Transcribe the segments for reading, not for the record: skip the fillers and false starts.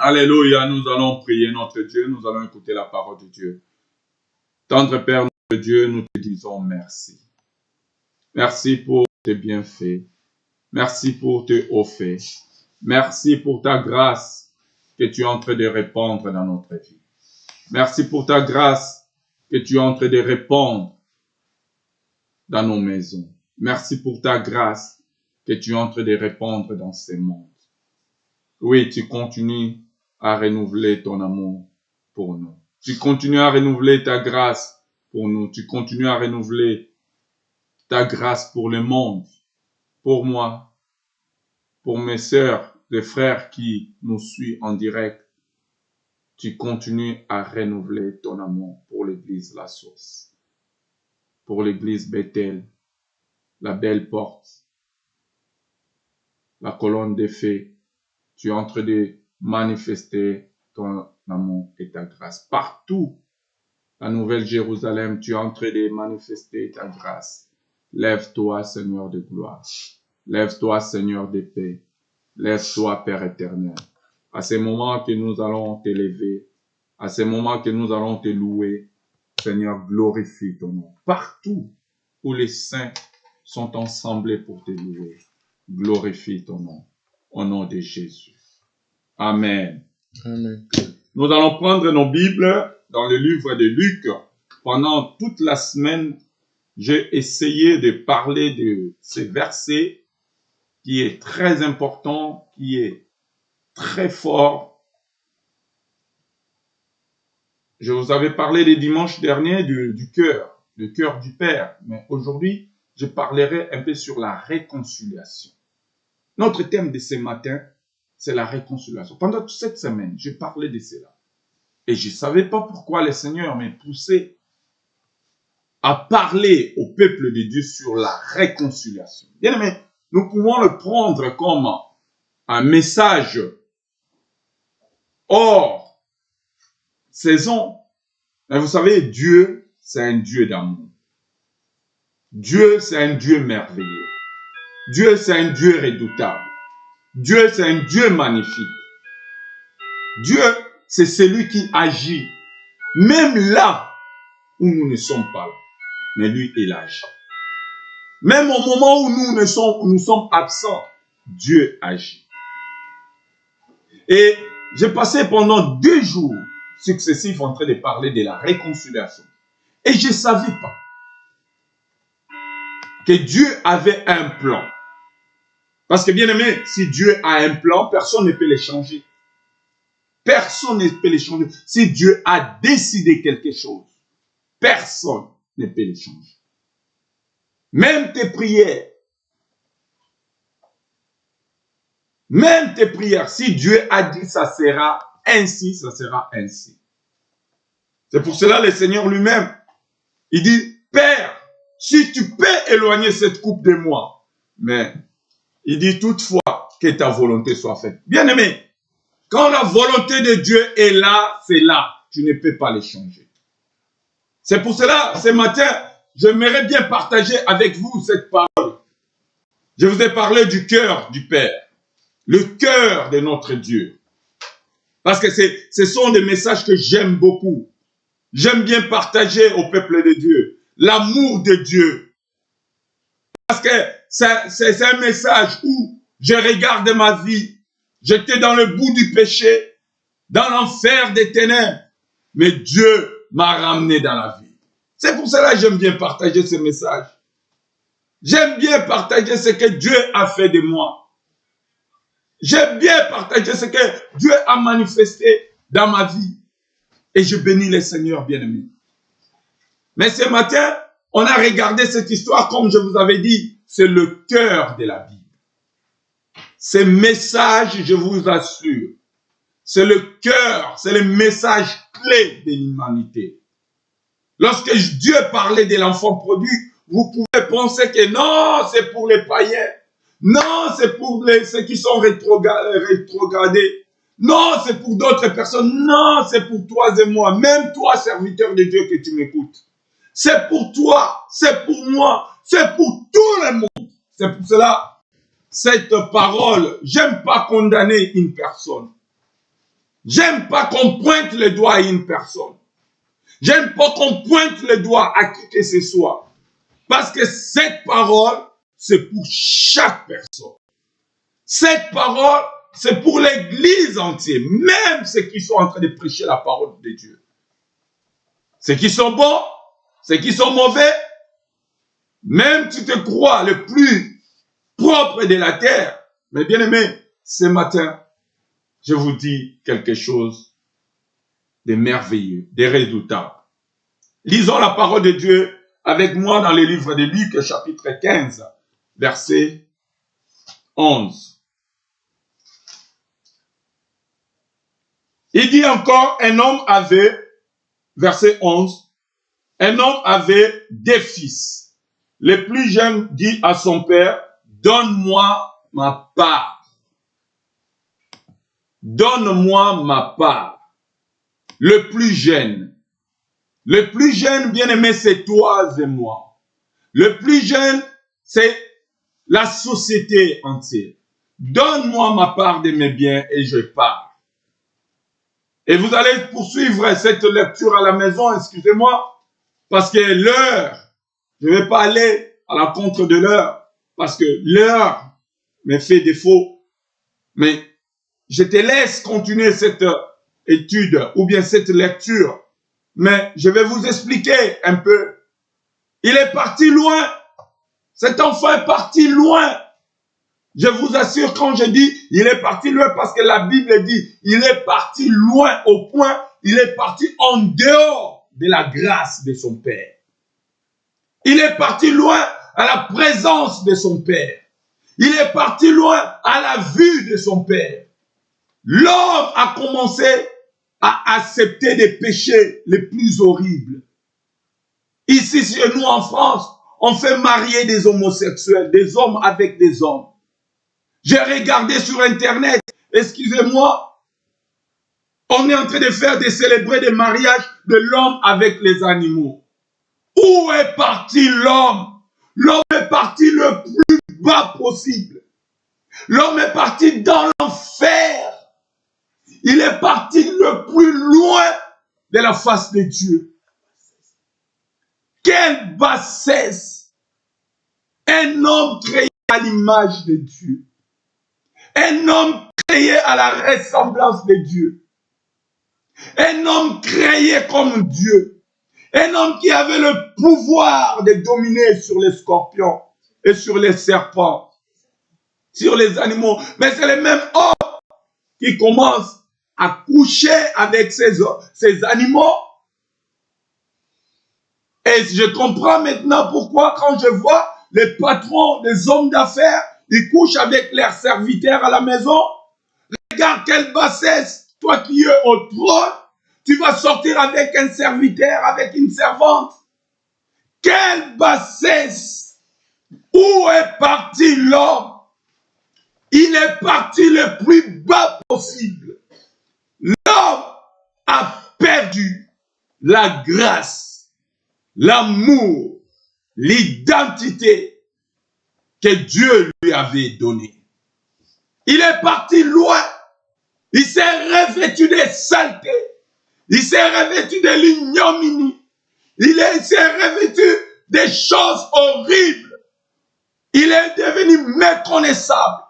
Alléluia, nous allons prier notre Dieu, nous allons écouter la parole de Dieu. Tendre Père, notre Dieu, nous te disons merci. Merci pour tes bienfaits. Merci pour tes hauts faits. Merci pour ta grâce que tu es en train de répandre dans notre vie. Merci pour ta grâce que tu es en train de répandre dans nos maisons. Merci pour ta grâce que tu es en train de répandre dans ces mondes. Oui, tu continues à renouveler ton amour pour nous. Tu continues à renouveler ta grâce pour nous. Tu continues à renouveler ta grâce pour le monde, pour moi, pour mes sœurs, les frères qui nous suivent en direct. Tu continues à renouveler ton amour pour l'église La Source, pour l'église Bethel, la Belle Porte, la Colonne des Fées. Tu es en train de manifester ton amour et ta grâce. Partout, la Nouvelle Jérusalem, tu es en train de manifester ta grâce. Lève-toi, Seigneur de gloire. Lève-toi, Seigneur de paix. Lève-toi, Père éternel. À ces moments que nous allons t'élever, à ces moments que nous allons te louer, Seigneur, glorifie ton nom. Partout où les saints sont ensemblés pour te louer, glorifie ton nom. Au nom de Jésus. Amen. Amen. Nous allons prendre nos Bibles dans le livre de Luc. Pendant toute la semaine, j'ai essayé de parler de ces versets qui est très important, qui est très fort. Je vous avais parlé les dimanches derniers du cœur, le cœur du Père. Mais aujourd'hui, je parlerai un peu sur la réconciliation. Notre thème de ce matin, c'est la réconciliation. Pendant toute cette semaine, je parlais de cela. Et je ne savais pas pourquoi le Seigneur m'a poussé à parler au peuple de Dieu sur la réconciliation. Bien aimé, nous pouvons le prendre comme un message hors saison. Mais vous savez, Dieu, c'est un Dieu d'amour. Dieu, c'est un Dieu merveilleux. Dieu, c'est un Dieu redoutable. Dieu, c'est un Dieu magnifique. Dieu, c'est celui qui agit, même là où nous ne sommes pas là. Mais lui, il agit. Même au moment où nous sommes absents, Dieu agit. Et j'ai passé pendant 2 jours successifs en train de parler de la réconciliation. Et je ne savais pas que Dieu avait un plan. Parce que bien aimé, si Dieu a un plan, personne ne peut le changer. Personne ne peut le changer. Si Dieu a décidé quelque chose, personne ne peut le changer. Même tes prières, si Dieu a dit ça sera ainsi, ça sera ainsi. C'est pour cela le Seigneur lui-même, il dit, Père, si tu peux éloigner cette coupe de moi, mais il dit toutefois que ta volonté soit faite. Bien aimé, quand la volonté de Dieu est là, c'est là. Tu ne peux pas les changer. C'est pour cela, ce matin, j'aimerais bien partager avec vous cette parole. Je vous ai parlé du cœur du Père. Le cœur de notre Dieu. Parce que ce sont des messages que j'aime beaucoup. J'aime bien partager au peuple de Dieu. L'amour de Dieu. Parce que c'est un message où je regarde ma vie. J'étais dans le bout du péché, dans l'enfer des ténèbres. Mais Dieu m'a ramené dans la vie. C'est pour cela que j'aime bien partager ce message. J'aime bien partager ce que Dieu a fait de moi. J'aime bien partager ce que Dieu a manifesté dans ma vie. Et je bénis le Seigneur bien-aimé. Mais ce matin, on a regardé cette histoire, comme je vous avais dit, c'est le cœur de la Bible. Ces messages, je vous assure, c'est le cœur, c'est le message clé de l'humanité. Lorsque Dieu parlait de l'enfant prodigue, vous pouvez penser que non, c'est pour les païens. Non, c'est pour ceux qui sont rétrogradés. Non, c'est pour d'autres personnes. Non, c'est pour toi et moi. Même toi, serviteur de Dieu, que tu m'écoutes. C'est pour toi, c'est pour moi, c'est pour tout le monde. C'est pour cela, cette parole, j'aime pas condamner une personne. J'aime pas qu'on pointe le doigt à une personne. J'aime pas qu'on pointe le doigt à qui que ce soit. Parce que cette parole, c'est pour chaque personne. Cette parole, c'est pour l'église entière. Même ceux qui sont en train de prêcher la parole de Dieu. Ceux qui sont bons, ceux qui sont mauvais. Même tu te crois le plus propre de la terre. Mais bien aimé, ce matin, je vous dis quelque chose de merveilleux, de redoutable. Lisons la parole de Dieu avec moi dans le livre de Luc, chapitre 15, verset 11. Il dit encore, un homme avait, verset 11, un homme avait 2 fils. Le plus jeune dit à son père, donne-moi ma part. Donne-moi ma part. Le plus jeune, bien aimé, c'est toi et moi. Le plus jeune, c'est la société entière. Donne-moi ma part de mes biens et je pars. Et vous allez poursuivre cette lecture à la maison, excusez-moi, parce que l'heure, je ne vais pas aller à la contre de l'heure, parce que l'heure me fait défaut. Mais je te laisse continuer cette étude ou bien cette lecture. Mais je vais vous expliquer un peu. Il est parti loin. Cet enfant est parti loin. Je vous assure, quand je dis il est parti loin, parce que la Bible dit il est parti loin au point, il est parti en dehors de la grâce de son Père. Il est parti loin à la présence de son Père. Il est parti loin à la vue de son Père. L'homme a commencé à accepter des péchés les plus horribles. Ici, chez nous en France, on fait marier des homosexuels, des hommes avec des hommes. J'ai regardé sur Internet, excusez-moi, on est en train de célébrer des mariages de l'homme avec les animaux. Où est parti l'homme? L'homme est parti le plus bas possible. L'homme est parti dans l'enfer. Il est parti le plus loin de la face de Dieu. Quelle bassesse! Un homme créé à l'image de Dieu. Un homme créé à la ressemblance de Dieu. Un homme créé comme Dieu. Un homme qui avait le pouvoir de dominer sur les scorpions et sur les serpents, sur les animaux. Mais c'est le même homme qui commence à coucher avec ces animaux. Et je comprends maintenant pourquoi quand je vois les patrons des hommes d'affaires, ils couchent avec leurs serviteurs à la maison. Regarde quelle bassesse. Toi qui es au trône, tu vas sortir avec un serviteur, avec une servante. Quelle bassesse. Où est parti l'homme? Il est parti le plus bas possible. L'homme a perdu la grâce, l'amour, l'identité que Dieu lui avait donnée. Il est parti loin. Il s'est revêtu de saleté. Il s'est revêtu de l'ignominie. Il s'est revêtu des choses horribles. Il est devenu méconnaissable.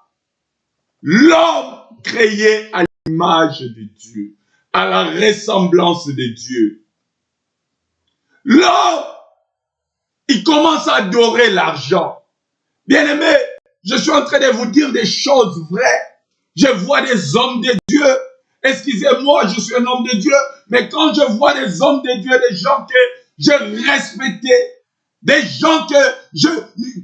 L'homme créé à l'image de Dieu, à la ressemblance de Dieu. L'homme, il commence à adorer l'argent. Bien-aimé, je suis en train de vous dire des choses vraies. Je vois des hommes de Dieu. Excusez-moi, je suis un homme de Dieu. Mais quand je vois des hommes de Dieu, des gens que je respectais, des gens que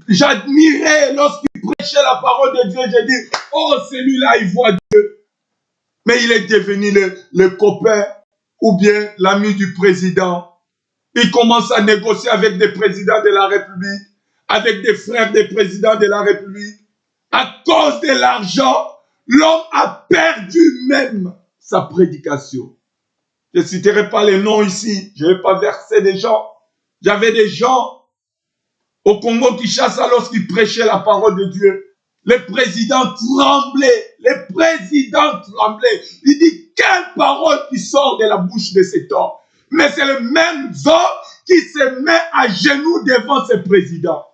j'admirais lorsqu'ils prêchaient la parole de Dieu, j'ai dit, oh, celui-là, il voit Dieu. Mais il est devenu le copain ou bien l'ami du président. Il commence à négocier avec des présidents de la République, avec des frères des présidents de la République. À cause de l'argent, l'homme a perdu même sa prédication. Je ne citerai pas les noms ici. Je ne vais pas verser des gens. J'avais des gens au Congo-Kinshasa lorsqu'ils prêchaient la parole de Dieu. Les présidents tremblaient. Les présidents tremblaient. Il dit, quelle parole qui sort de la bouche de cet homme. Mais c'est le même homme qui se met à genoux devant ce président.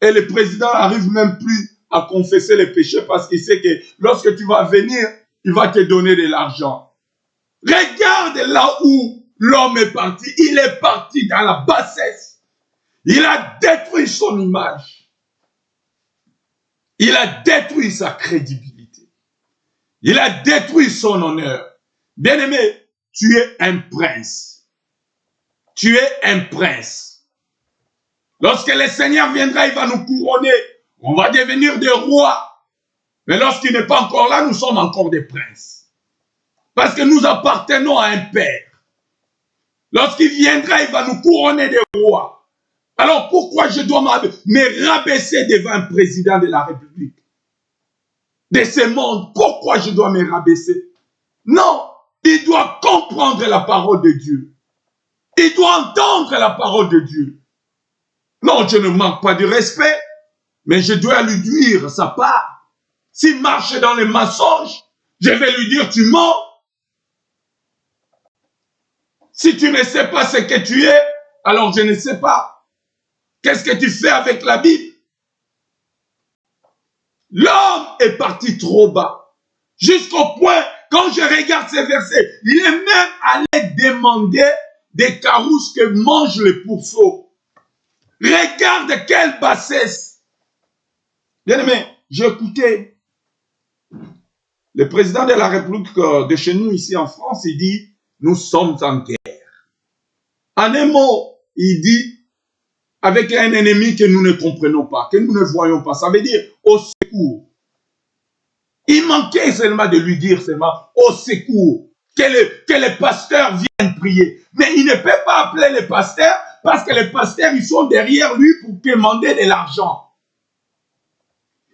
Et le président n'arrive même plus à confesser les péchés parce qu'il sait que lorsque tu vas venir, il va te donner de l'argent. Regarde là où l'homme est parti. Il est parti dans la bassesse. Il a détruit son image. Il a détruit sa crédibilité. Il a détruit son honneur. Bien-aimé, tu es un prince. Tu es un prince. Lorsque le Seigneur viendra, il va nous couronner. On va devenir des rois. Mais lorsqu'il n'est pas encore là, nous sommes encore des princes. Parce que nous appartenons à un père. Lorsqu'il viendra, il va nous couronner des rois. Alors pourquoi je dois me rabaisser devant un président de la République de ce monde? Pourquoi je dois me rabaisser? Non, il doit comprendre la parole de Dieu. Il doit entendre la parole de Dieu. Non, je ne manque pas de respect, mais je dois lui dire sa part. S'il marche dans les mensonges, je vais lui dire tu mens. Si tu ne sais pas ce que tu es, alors je ne sais pas. Qu'est-ce que tu fais avec la Bible? L'homme est parti trop bas. Jusqu'au point, quand je regarde ces versets, il est même allé demander des carousses que mangent les pourceaux. Regarde quelle bassesse. Bien aimé, j'ai écouté le président de la République de chez nous ici en France, il dit, nous sommes en guerre. En un mot, il dit, avec un ennemi que nous ne comprenons pas, que nous ne voyons pas. Ça veut dire au secours. Il manquait seulement de lui dire seulement au secours, que les pasteurs viennent prier. Mais il ne peut pas appeler les pasteurs parce que les pasteurs, ils sont derrière lui pour demander de l'argent.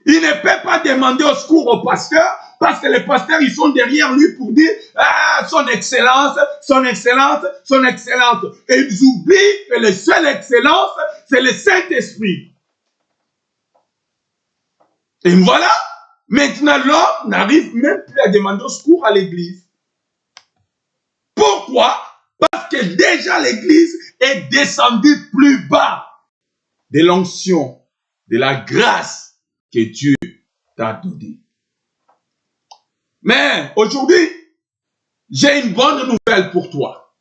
Il ne peut pas demander au secours aux pasteurs parce que les pasteurs, ils sont derrière lui pour dire « Ah, son excellence, son excellence, son excellence ». Et ils oublient que la seule excellence, c'est le Saint-Esprit. Et voilà, maintenant l'homme n'arrive même plus à demander au secours à l'église. Pourquoi? Parce que déjà l'église est descendue plus bas de l'onction, de la grâce que Dieu t'a donnée. Mais aujourd'hui, j'ai une bonne nouvelle pour toi.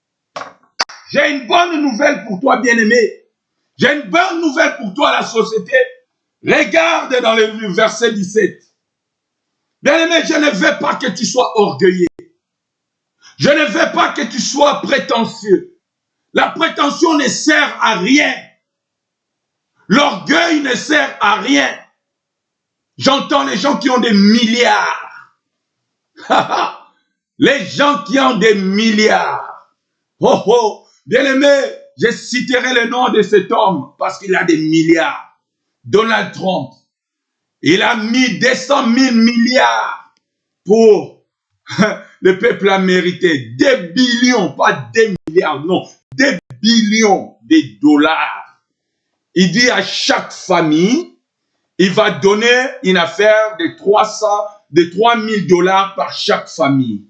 J'ai une bonne nouvelle pour toi, bien-aimé. J'ai une bonne nouvelle pour toi, la société. Regarde dans le verset 17. Bien-aimé, je ne veux pas que tu sois orgueilleux. Je ne veux pas que tu sois prétentieux. La prétention ne sert à rien. L'orgueil ne sert à rien. J'entends les gens qui ont des milliards. Les gens qui ont des milliards. Oh oh, bien-aimé, je citerai le nom de cet homme parce qu'il a des milliards. Donald Trump. Il a mis 200 000 milliards pour le peuple américain. Des billions, pas des milliards, non. Des billions de dollars. Il dit à chaque famille, il va donner une affaire de 3 000 dollars par chaque famille.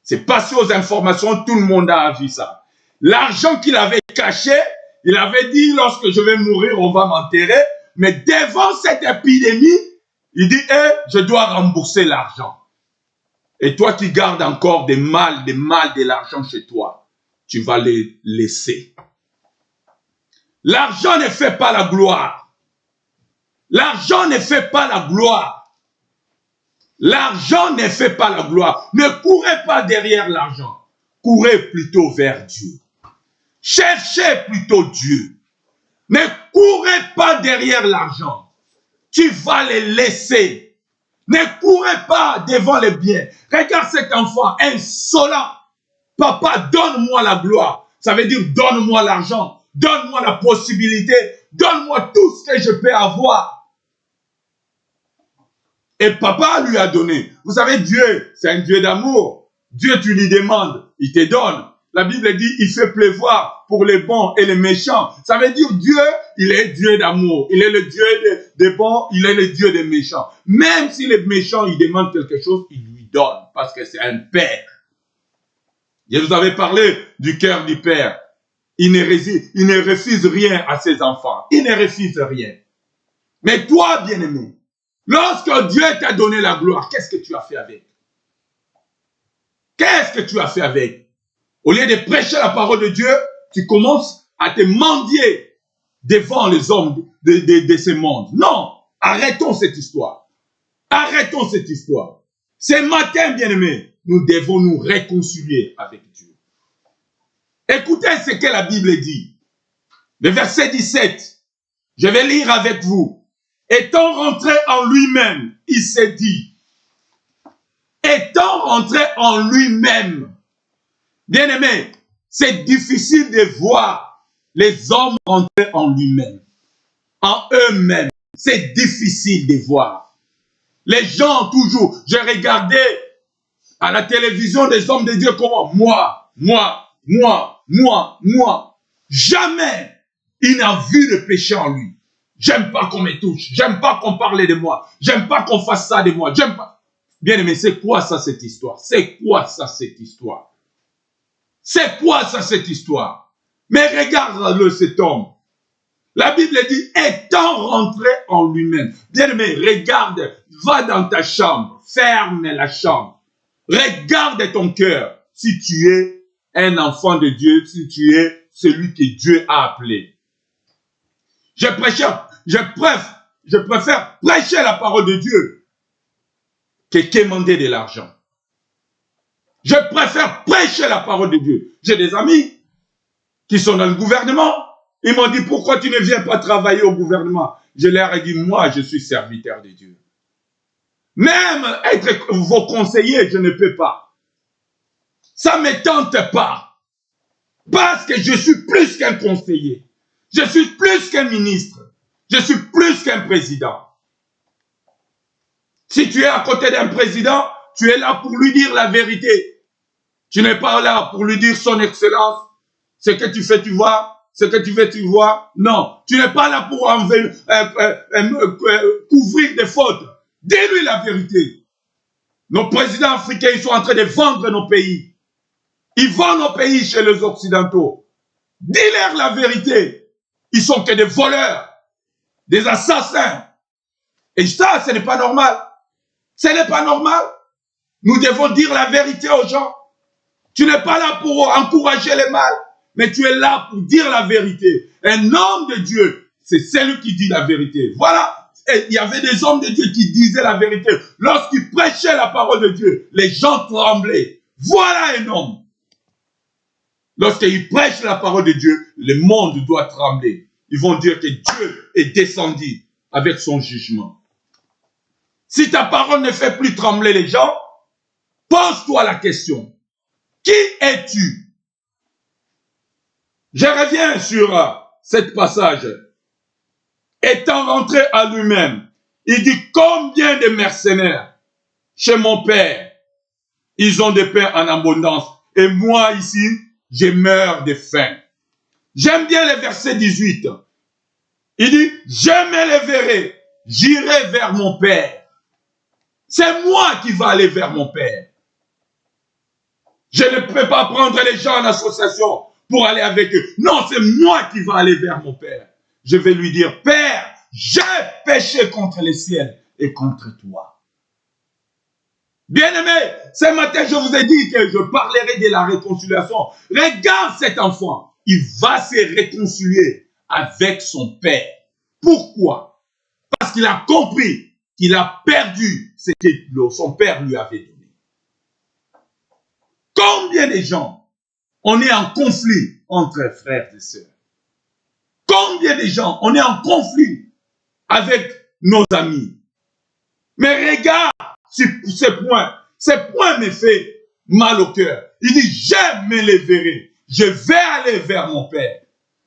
C'est passé aux informations, tout le monde a vu ça. L'argent qu'il avait caché, il avait dit, lorsque je vais mourir, on va m'enterrer. Mais devant cette épidémie, il dit, je dois rembourser l'argent. Et toi qui gardes encore des mal de l'argent chez toi, tu vas les laisser. L'argent ne fait pas la gloire. L'argent ne fait pas la gloire. L'argent ne fait pas la gloire. Ne courez pas derrière l'argent. Courez plutôt vers Dieu. Cherchez plutôt Dieu. Ne courez pas derrière l'argent. Tu vas les laisser. Ne courez pas devant les biens. Regarde cet enfant insolent. Papa, donne-moi la gloire. Ça veut dire donne-moi l'argent. Donne-moi la possibilité. Donne-moi tout ce que je peux avoir. Et papa lui a donné. Vous savez, Dieu, c'est un Dieu d'amour. Dieu, tu lui demandes, il te donne. La Bible dit, il fait pleuvoir pour les bons et les méchants. Ça veut dire Dieu, il est Dieu d'amour. Il est le Dieu des bons, il est le Dieu des méchants. Même si les méchants, ils demandent quelque chose, il lui il donne parce que c'est un père. Je vous avais parlé du cœur du père. Il ne refuse rien à ses enfants. Il ne refuse rien. Mais toi, bien-aimé, lorsque Dieu t'a donné la gloire, qu'est-ce que tu as fait avec? Qu'est-ce que tu as fait avec? Au lieu de prêcher la parole de Dieu, tu commences à te mendier devant les hommes de ce monde. Non, arrêtons cette histoire. Arrêtons cette histoire. Ce matin, bien-aimés, nous devons nous réconcilier avec Dieu. Écoutez ce que la Bible dit. Le verset 17, je vais lire avec vous. Étant rentré en lui-même, il s'est dit. Étant rentré en lui-même. Bien-aimés, c'est difficile de voir les hommes rentrer en lui-même, en eux-mêmes. C'est difficile de voir. Les gens toujours, je regardais à la télévision des hommes de Dieu comment moi. Jamais il n'a vu le péché en lui. J'aime pas qu'on me touche. J'aime pas qu'on parle de moi. J'aime pas qu'on fasse ça de moi. J'aime pas. Bien aimé, c'est quoi ça cette histoire? C'est quoi ça cette histoire? C'est quoi ça cette histoire? Mais regarde-le cet homme. La Bible dit, étant rentré en lui-même. Bien aimé, regarde, va dans ta chambre, ferme la chambre. Regarde ton cœur. Si tu es un enfant de Dieu, si tu es celui que Dieu a appelé. Je préfère prêcher la parole de Dieu que quémander de l'argent. Je préfère prêcher la parole de Dieu. J'ai des amis qui sont dans le gouvernement. Ils m'ont dit, pourquoi tu ne viens pas travailler au gouvernement? Je leur ai dit, moi, je suis serviteur de Dieu. Même être vos conseillers, je ne peux pas. Ça ne me tente pas. Parce que je suis plus qu'un conseiller. Je suis plus qu'un ministre. Je suis plus qu'un président. Si tu es à côté d'un président, tu es là pour lui dire la vérité. Tu n'es pas là pour lui dire son excellence. Ce que tu fais, tu vois. Ce que tu fais, tu vois. Non, tu n'es pas là pour couvrir des fautes. Dis-lui la vérité. Nos présidents africains, ils sont en train de vendre nos pays. Ils vendent nos pays chez les Occidentaux. Dis-leur la vérité. Ils sont que des voleurs, des assassins. Et ça, ce n'est pas normal. Ce n'est pas normal. Nous devons dire la vérité aux gens. Tu n'es pas là pour encourager les mal, mais tu es là pour dire la vérité. Un homme de Dieu, c'est celui qui dit la vérité. Voilà. Et il y avait des hommes de Dieu qui disaient la vérité. Lorsqu'ils prêchaient la parole de Dieu, les gens tremblaient. Voilà un homme. Lorsqu'ils prêchent la parole de Dieu, le monde doit trembler. Ils vont dire que Dieu est descendu avec son jugement. Si ta parole ne fait plus trembler les gens, pose-toi la question. Qui es-tu? Je reviens sur cet passage. Étant rentré à lui-même, il dit combien de mercenaires chez mon père, ils ont des pains en abondance. Et moi ici, je meurs de faim. J'aime bien le verset 18. Il dit, je me lèverai, j'irai vers mon père. C'est moi qui vais aller vers mon père. Je ne peux pas prendre les gens en association pour aller avec eux. Non, c'est moi qui vais aller vers mon père. Je vais lui dire, Père, j'ai péché contre le ciel et contre toi. Bien-aimé, ce matin, je vous ai dit que je parlerai de la réconciliation. Regarde cet enfant. Il va se réconcilier avec son père. Pourquoi? Parce qu'il a compris qu'il a perdu ce que son père lui avait donné. Combien de gens, on est en conflit entre frères et sœurs? Combien de gens, on est en conflit avec nos amis? Mais regarde ce point me fait mal au cœur. Il dit, je me lèverai, je vais aller vers mon père.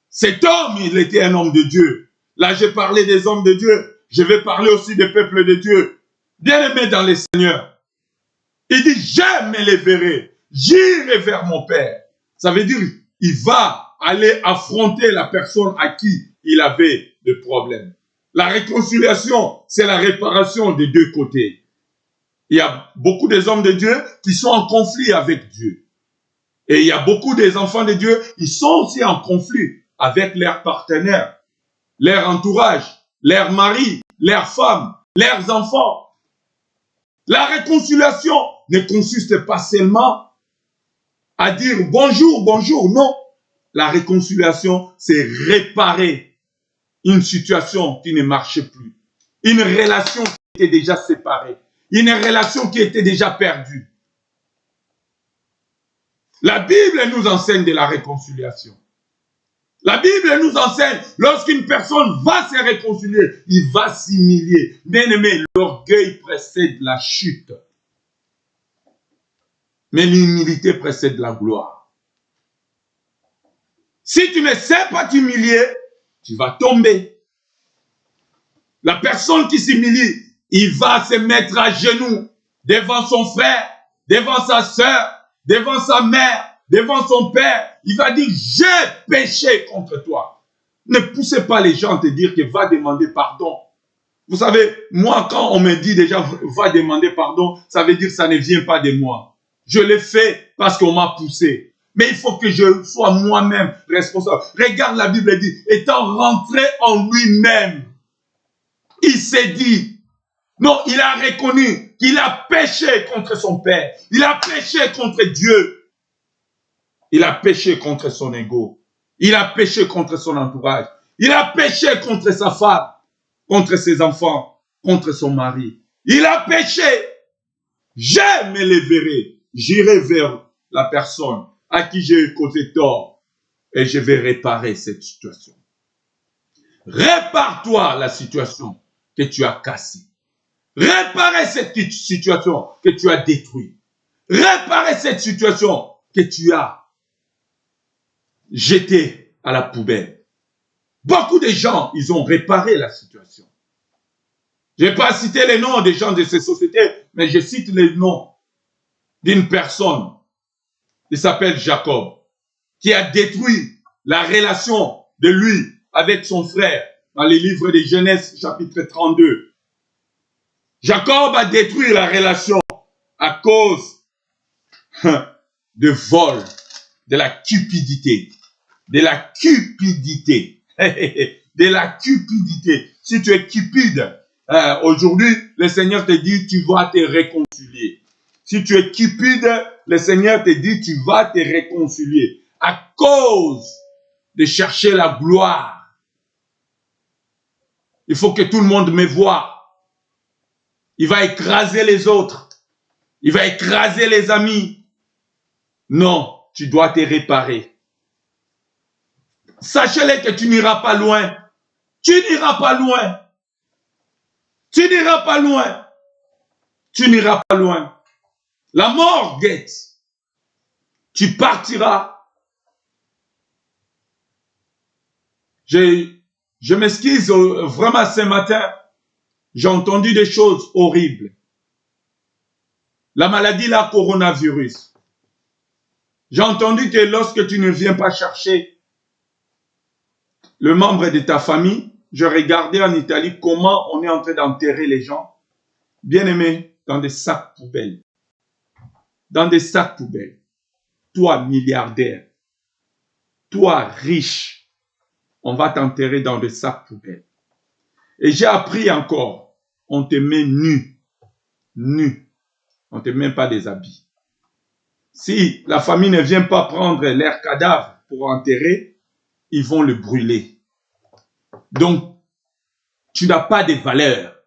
Cet homme, il était un homme de Dieu. Là, j'ai parlé des hommes de Dieu. Je vais parler aussi des peuples de Dieu. Bien-aimés dans les seigneurs. Il dit, je me lèverai, j'irai vers mon père. Ça veut dire, il va aller affronter la personne à qui il avait des problèmes. La réconciliation, c'est la réparation des deux côtés. Il y a beaucoup des hommes de Dieu qui sont en conflit avec Dieu. Et il y a beaucoup des enfants de Dieu qui sont aussi en conflit avec leurs partenaires, leur entourage, leurs maris, leurs femmes, leurs enfants. La réconciliation ne consiste pas seulement à dire bonjour, bonjour. Non. La réconciliation, c'est réparer une situation qui ne marchait plus. Une relation qui était déjà séparée. Une relation qui était déjà perdue. La Bible nous enseigne de la réconciliation. La Bible nous enseigne, lorsqu'une personne va se réconcilier, il va s'humilier. Bien-aimé, l'orgueil précède la chute. Mais l'humilité précède la gloire. Si tu ne sais pas t'humilier, tu vas tomber. La personne qui s'humilie, il va se mettre à genoux devant son frère, devant sa soeur, devant sa mère, devant son père. Il va dire, j'ai péché contre toi. Ne poussez pas les gens à te dire que va demander pardon. Vous savez, moi, quand on me dit déjà, va demander pardon, ça veut dire que ça ne vient pas de moi. Je l'ai fait parce qu'on m'a poussé. Mais il faut que je sois moi-même responsable. Regarde, la Bible dit, étant rentré en lui-même, il s'est dit, non, il a reconnu qu'il a péché contre son père. Il a péché contre Dieu. Il a péché contre son ego. Il a péché contre son entourage. Il a péché contre sa femme, contre ses enfants, contre son mari. Il a péché. Je me lèverai. J'irai vers la personne à qui j'ai causé tort et je vais réparer cette situation. Répare-toi la situation que tu as cassée. Réparer cette situation que tu as détruite. Réparer cette situation que tu as jetée à la poubelle. Beaucoup de gens, ils ont réparé la situation. Je ne vais pas citer les noms des gens de ces sociétés, mais je cite les noms d'une personne. Il s'appelle Jacob, qui a détruit la relation de lui avec son frère dans les livres de Genèse chapitre 32. Jacob a détruit la relation à cause de vol, de la cupidité. De la cupidité. De la cupidité. Si tu es cupide, aujourd'hui, le Seigneur te dit, tu vas te réconcilier. Si tu es cupide, le Seigneur te dit, tu vas te réconcilier. À cause de chercher la gloire. Il faut que tout le monde me voie. Il va écraser les autres. Il va écraser les amis. Non, tu dois te réparer. Sachez-le que tu n'iras pas loin. Tu n'iras pas loin. Tu n'iras pas loin. Tu n'iras pas loin. La mort guette. Tu partiras. Je m'excuse vraiment ce matin. J'ai entendu des choses horribles. La maladie, la coronavirus. J'ai entendu que lorsque tu ne viens pas chercher le membre de ta famille, je regardais en Italie comment on est en train d'enterrer les gens. Bien aimés, dans des sacs poubelles. Dans des sacs poubelles. Toi, milliardaire. Toi, riche. On va t'enterrer dans des sacs poubelles. Et j'ai appris encore, on te met nu. Nu. On ne te met pas des habits. Si la famille ne vient pas prendre leur cadavre pour enterrer, ils vont le brûler. Donc, tu n'as pas de valeur.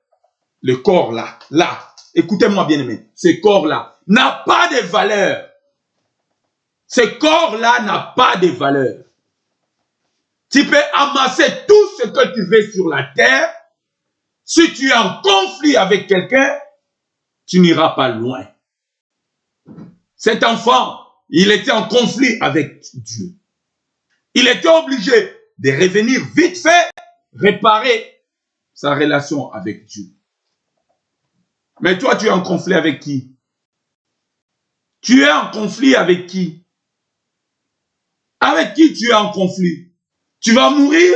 Le corps là, écoutez-moi bien aimé, ce corps-là n'a pas de valeur. Ce corps-là n'a pas de valeur. Tu peux amasser tout ce que tu veux sur la terre. Si tu es en conflit avec quelqu'un, tu n'iras pas loin. Cet enfant, il était en conflit avec Dieu. Il était obligé de revenir vite fait, réparer sa relation avec Dieu. Mais toi, tu es en conflit avec qui? Tu es en conflit avec qui? Avec qui tu es en conflit? Tu vas mourir?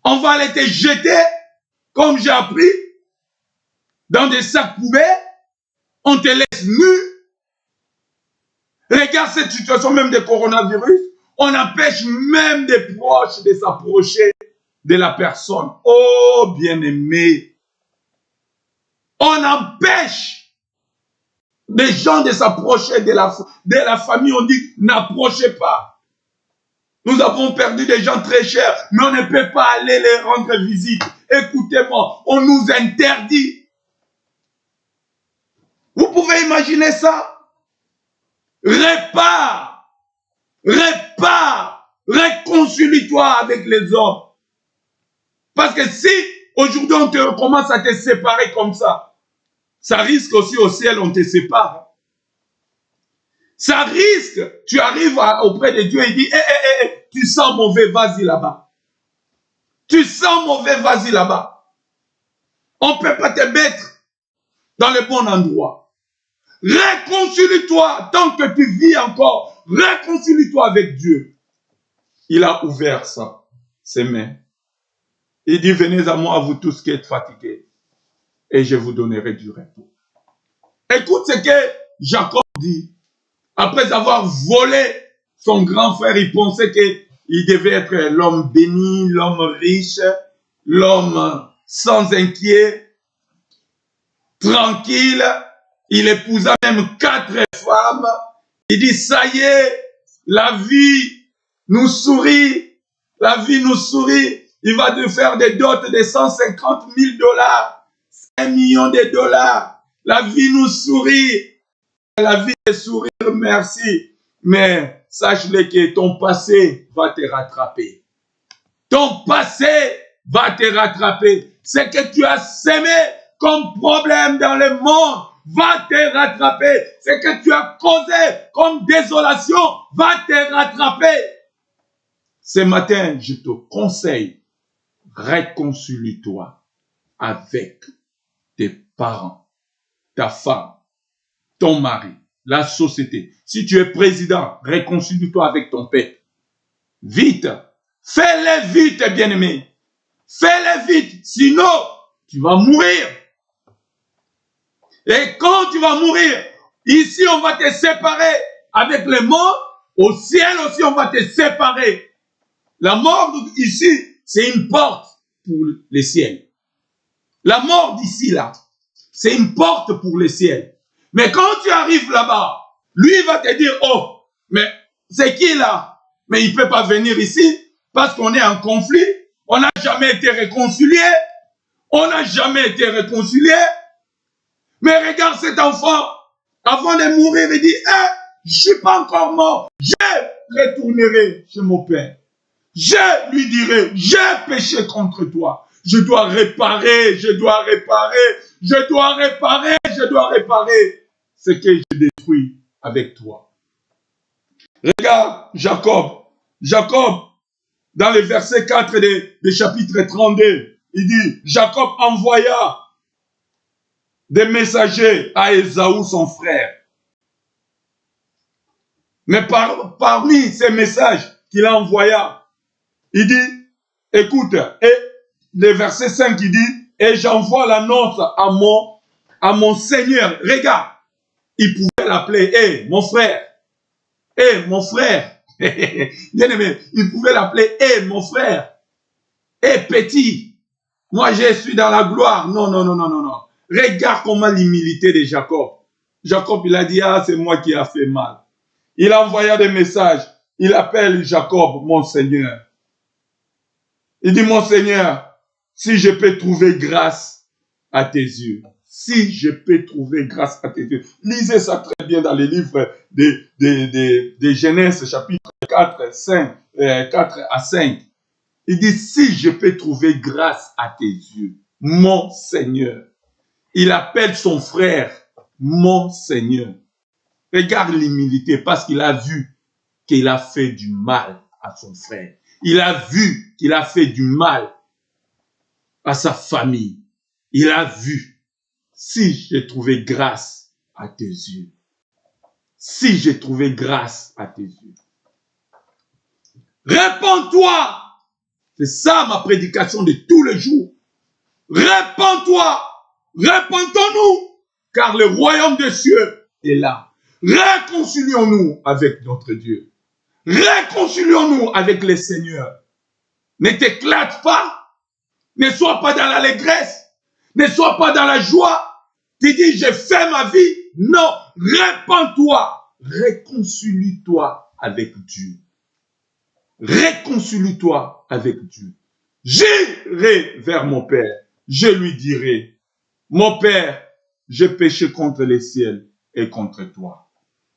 On va aller te jeter, comme j'ai appris, dans des sacs poubelles, on te laisse nu. Regarde cette situation même de coronavirus, on empêche même des proches de s'approcher de la personne. Oh, bien-aimé, on empêche des gens de s'approcher de la famille. On dit, n'approchez pas. Nous avons perdu des gens très chers, mais on ne peut pas aller les rendre visite. Écoutez-moi, on nous interdit. Vous pouvez imaginer ça? Répare, réconcilie-toi avec les hommes. Parce que si aujourd'hui on te commence à te séparer comme ça risque aussi au ciel, on te sépare. Ça risque, tu arrives auprès de Dieu et il dit, tu sens mauvais, vas-y là-bas. Tu sens mauvais, vas-y là-bas. On ne peut pas te mettre dans le bon endroit. Réconcilie-toi tant que tu vis encore. Réconcilie-toi avec Dieu. Il a ouvert ça, ses mains. Il dit, venez à moi, vous tous qui êtes fatigués, et je vous donnerai du repos. Écoute ce que Jacob dit. Après avoir volé son grand frère, il pensait qu'il devait être l'homme béni, l'homme riche, l'homme sans inquiet, tranquille. Il épousa même 4 femmes. Il dit, ça y est, la vie nous sourit. La vie nous sourit. Il va te faire des dots de 150 000 $, 1 million de $. La vie nous sourit. La vie est sourire, merci. Mais sache-le que ton passé va te rattraper. Ton passé va te rattraper. Ce que tu as sémé comme problème dans le monde va te rattraper. Ce que tu as causé comme désolation va te rattraper. Ce matin, je te conseille, réconcilie-toi avec tes parents, ta femme, ton mari, la société. Si tu es président, réconcilie-toi avec ton père. Vite. Fais-le vite, bien-aimé. Fais-le vite. Sinon, tu vas mourir. Et quand tu vas mourir, ici, on va te séparer avec les morts. Au ciel aussi, on va te séparer. La mort ici, c'est une porte pour le ciel. La mort d'ici, là, c'est une porte pour le ciel. Mais quand tu arrives là-bas, lui va te dire, oh, mais c'est qui là? Mais il ne peut pas venir ici parce qu'on est en conflit. On n'a jamais été réconciliés. On n'a jamais été réconciliés. Mais regarde cet enfant, avant de mourir, il dit, je ne suis pas encore mort. Je retournerai chez mon père. Je lui dirai, j'ai péché contre toi. Je dois réparer, je dois réparer, je dois réparer, je dois réparer ce que j'ai détruit avec toi. Regarde Jacob. Jacob, dans le verset 4 du chapitre 32, il dit, Jacob envoya des messagers à Ésaü, son frère. Mais parmi ces messages qu'il a envoyés, il dit, écoute, et le verset 5, il dit, et j'envoie l'annonce à mon Seigneur. Regarde, il pouvait l'appeler, mon frère. Mon frère. Bien aimé, il pouvait l'appeler, mon frère. Petit. Moi, je suis dans la gloire. Non, non, non, non, non, non. Regarde comment l'humilité de Jacob. Jacob, il a dit, c'est moi qui a fait mal. Il a envoyé des messages. Il appelle Jacob, mon Seigneur. Il dit, mon Seigneur, si je peux trouver grâce à tes yeux. Si je peux trouver grâce à tes yeux. Lisez ça très bien dans les livres de Genèse, chapitre 4 à 5. Il dit, si je peux trouver grâce à tes yeux, mon Seigneur. Il appelle son frère, mon Seigneur. Regarde l'humilité parce qu'il a vu qu'il a fait du mal à son frère. Il a vu qu'il a fait du mal à sa famille. Il a vu, si j'ai trouvé grâce à tes yeux. Si j'ai trouvé grâce à tes yeux. Répands-toi. C'est ça ma prédication de tous les jours. Répands-toi. Repentons-nous, car le royaume des cieux est là. Réconcilions-nous avec notre Dieu. Réconcilions-nous avec le Seigneur. Ne t'éclate pas. Ne sois pas dans l'allégresse. Ne sois pas dans la joie. Tu dis, j'ai fait ma vie. Non, répands-toi. Réconcilie-toi avec Dieu. Réconcilie-toi avec Dieu. J'irai vers mon Père. Je lui dirai, mon Père, j'ai péché contre les ciels et contre toi.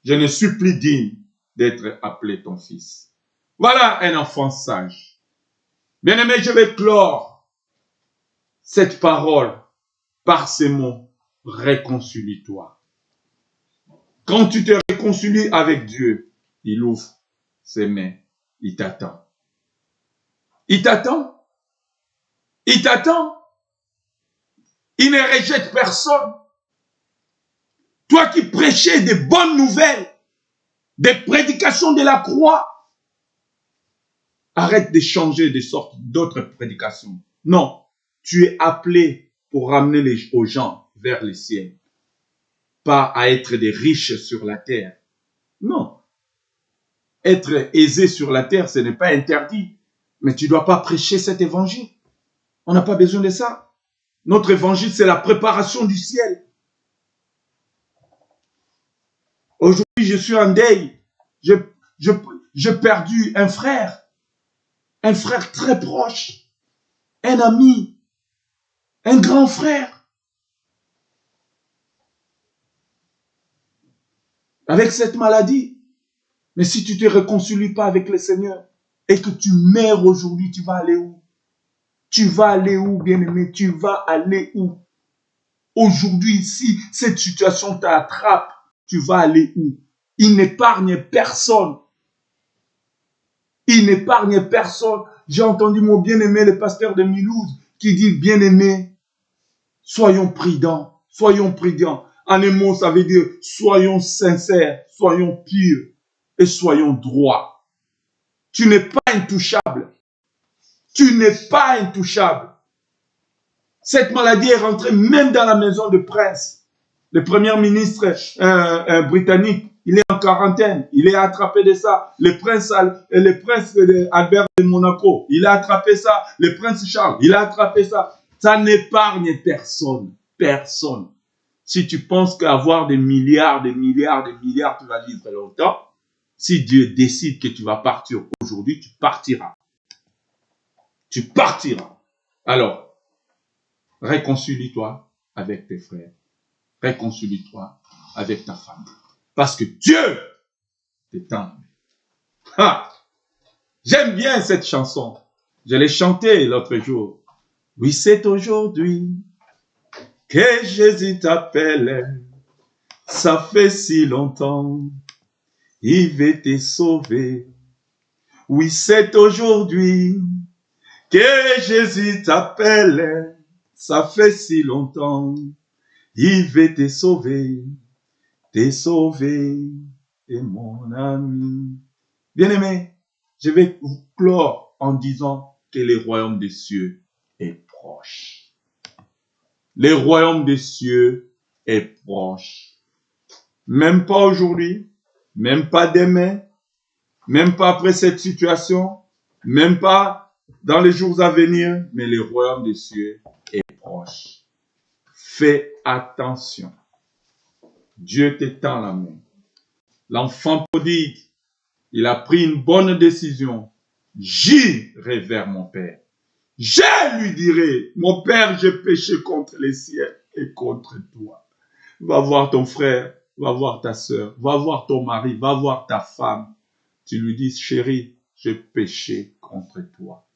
Je ne suis plus digne d'être appelé ton fils. Voilà un enfant sage. Bien-aimé, je vais clore cette parole par ces mots. Réconcilie-toi. Quand tu te réconcilies avec Dieu, il ouvre ses mains. Il t'attend. Il t'attend. Il t'attend. Il ne rejette personne. Toi qui prêchais des bonnes nouvelles, des prédications de la croix, arrête de changer de sorte d'autres prédications. Non, tu es appelé pour ramener aux gens vers le ciel, pas à être des riches sur la terre. Non, être aisé sur la terre, ce n'est pas interdit, mais tu ne dois pas prêcher cet évangile. On n'a pas besoin de ça. Notre évangile, c'est la préparation du ciel. Aujourd'hui, je suis en deuil. J'ai perdu un frère très proche, un ami, un grand frère. Avec cette maladie. Mais si tu ne te réconcilies pas avec le Seigneur et que tu meurs aujourd'hui, tu vas aller où? Tu vas aller où, bien-aimé? Tu vas aller où? Aujourd'hui, si cette situation t'attrape, tu vas aller où? Il n'épargne personne. Il n'épargne personne. J'ai entendu mon bien-aimé, le pasteur de Milouz, qui dit, bien-aimé, soyons prudents, soyons prudents. En un mot, ça veut dire, soyons sincères, soyons purs et soyons droits. Tu n'es pas intouchable. Tu n'es pas intouchable. Cette maladie est rentrée même dans la maison de prince. Le premier ministre britannique, il est en quarantaine. Il est attrapé de ça. Le prince Albert de Monaco, il a attrapé ça. Le prince Charles, il a attrapé ça. Ça n'épargne personne. Personne. Si tu penses qu'avoir des milliards, tu vas vivre longtemps, si Dieu décide que tu vas partir aujourd'hui, tu partiras. Tu partiras. Alors, réconcilie-toi avec tes frères. Réconcilie-toi avec ta femme. Parce que Dieu t'étend. J'aime bien cette chanson. Je l'ai chantée l'autre jour. Oui, c'est aujourd'hui que Jésus t'appelle. Ça fait si longtemps. Il veut te sauver. Oui, c'est aujourd'hui que Jésus t'appelle. Ça fait si longtemps. Il veut te sauver, et mon ami. Bien-aimé, je vais vous clore en disant que le royaume des cieux est proche. Le royaume des cieux est proche. Même pas aujourd'hui, même pas demain, même pas après cette situation, même pas dans les jours à venir, mais le royaume des cieux est proche. Fais attention. Dieu t'étend la main. L'enfant prodigue, il a pris une bonne décision. J'irai vers mon Père. Je lui dirai, mon Père, j'ai péché contre les ciels et contre toi. Va voir ton frère, va voir ta soeur, va voir ton mari, va voir ta femme. Tu lui dis, chérie, j'ai péché contre toi.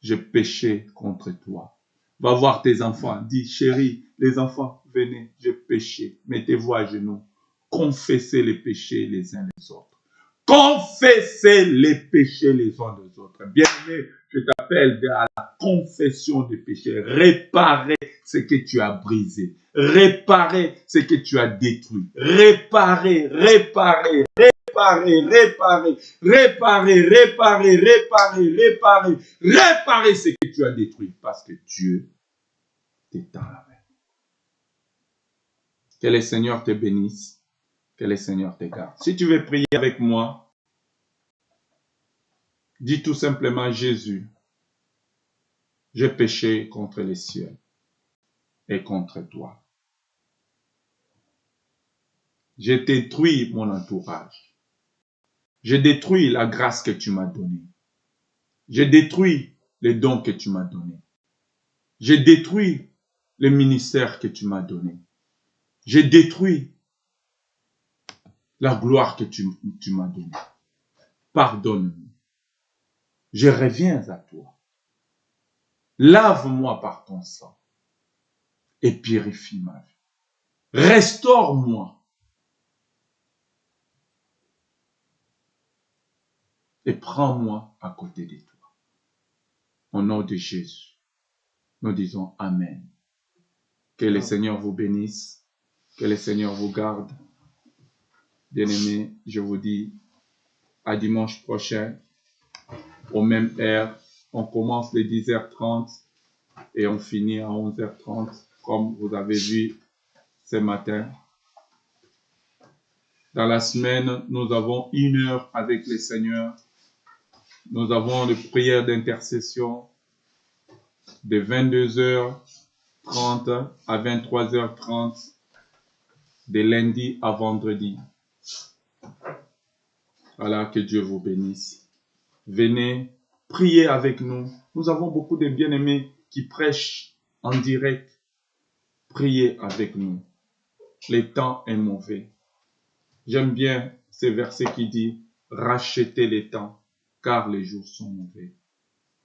J'ai péché contre toi. Va voir tes enfants. Dis, chérie, les enfants, venez, j'ai péché. Mettez-vous à genoux. Confessez les péchés les uns les autres. Confessez les péchés les uns des autres. Bien-aimé, je t'appelle à la confession des péchés. Réparer ce que tu as brisé. Réparer ce que tu as détruit. Réparer ce que tu as détruit. Parce que Dieu t'étend la main. Que le Seigneur te bénisse. Que le Seigneur te garde. Si tu veux prier avec moi, dis tout simplement Jésus, j'ai péché contre les cieux et contre toi. J'ai détruit mon entourage. J'ai détruit la grâce que tu m'as donnée. J'ai détruit les dons que tu m'as donnés. J'ai détruit le ministère que tu m'as donné. J'ai détruit la gloire que tu m'as donnée. Pardonne-moi. Je reviens à toi. Lave-moi par ton sang et purifie ma vie. Restaure-moi et prends-moi à côté de toi. Au nom de Jésus, nous disons Amen. Que le Seigneur vous bénisse, que le Seigneur vous garde. Bien-aimés, je vous dis à dimanche prochain, aux mêmes heures. On commence les 10h30 et on finit à 11h30, comme vous avez vu ce matin. Dans la semaine, nous avons 1 heure avec le Seigneur. Nous avons des prières d'intercession de 22h30 à 23h30, de lundi à vendredi. Voilà, que Dieu vous bénisse. Venez prier avec nous. Nous avons beaucoup de bien-aimés qui prêchent en direct. Priez avec nous. Le temps est mauvais. J'aime bien ce verset qui dit « Rachetez les temps, car les jours sont mauvais. »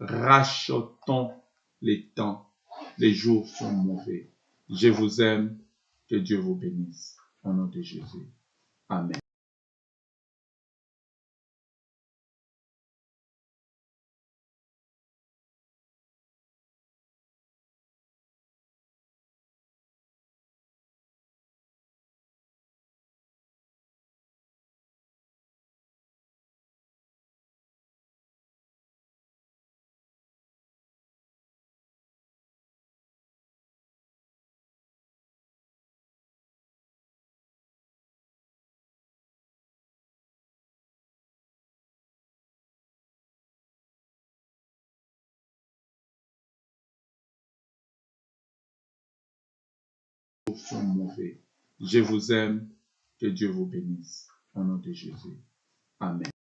Rachetons les temps, les jours sont mauvais. Je vous aime, que Dieu vous bénisse. Au nom de Jésus. Amen. Les jours sont mauvais. Je vous aime, que Dieu vous bénisse. Au nom de Jésus. Amen.